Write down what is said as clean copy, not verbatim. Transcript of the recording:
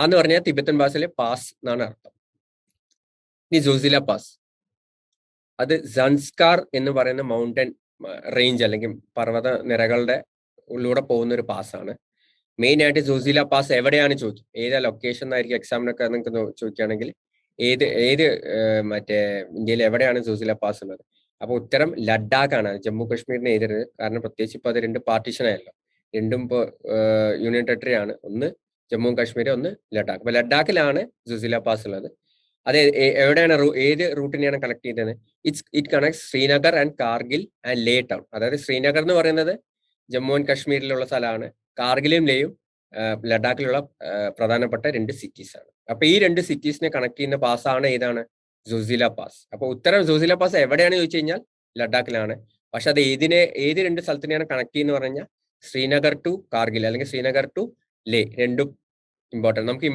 എന്ന് പറഞ്ഞാൽ തിബറ്റൻ ഭാഷയിലെ പാസ് എന്നാണ് അർത്ഥം. ഇനി സോസില പാസ്, അത് സൻസ്കാർ എന്ന് പറയുന്ന മൗണ്ടൻ റേഞ്ച് അല്ലെങ്കിൽ പർവ്വത നിരകളുടെ ഉള്ളിലൂടെ പോകുന്ന ഒരു പാസ്സാണ്. മെയിൻ ആയിട്ട് സോസില പാസ് എവിടെയാണ് ചോദിക്കും, ഏതാ ലൊക്കേഷൻ എന്നായിരിക്കും എക്സാമിനൊക്കെ നിങ്ങൾക്ക് ചോദിക്കുകയാണെങ്കിൽ ഏത് മറ്റേ ഇന്ത്യയിൽ എവിടെയാണ് സോസില പാസ് ഉള്ളത്. അപ്പൊ ഉത്തരം ലഡാക്ക് ആണ്, ജമ്മു കാശ്മീരിനെ എഴുതരുത്. കാരണം പ്രത്യേകിച്ച് ഇപ്പൊ അത് രണ്ട് പാർട്ടീഷൻ ആയല്ലോ, രണ്ടും ഇപ്പോൾ യൂണിയൻ ടെറിട്ടറി ആണ്, ഒന്ന് ജമ്മു കാശ്മീർ, ഒന്ന് ലഡാക്ക്. അപ്പൊ ലഡാക്കിലാണ് സോസില പാസ് ഉള്ളത്. അത് എവിടെയാണ് ഏത് റൂട്ടിനെയാണ് കണക്ട് ചെയ്തത്? It connect Srinagar and Kargil and Leh town. അതായത് ശ്രീനഗർ എന്ന് പറയുന്നത് ജമ്മു ആൻഡ് കാശ്മീരിലുള്ള സ്ഥലമാണ്, കാർഗിലും ലേയും ലഡാക്കിലുള്ള പ്രധാനപ്പെട്ട രണ്ട് സിറ്റീസ് ആണ്. അപ്പൊ ഈ രണ്ട് സിറ്റീസിനെ കണക്ട് ചെയ്യുന്ന പാസ്സാണ് ഏതാണ്? സോസില പാസ്. അപ്പൊ ഉത്തരം സോസില പാസ് എവിടെയാണ് ചോദിച്ചു കഴിഞ്ഞാൽ ലഡാക്കിലാണ്. പക്ഷെ അത് ഏത് രണ്ട് സ്ഥലത്തിനെയാണ് കണക്ട് ചെയ്യുന്ന പറഞ്ഞാൽ ശ്രീനഗർ ടു കാർഗിൽ അല്ലെങ്കിൽ ശ്രീനഗർ ടു ലേ, രണ്ടും ഇമ്പോർട്ടൻറ്റ്. നമുക്ക്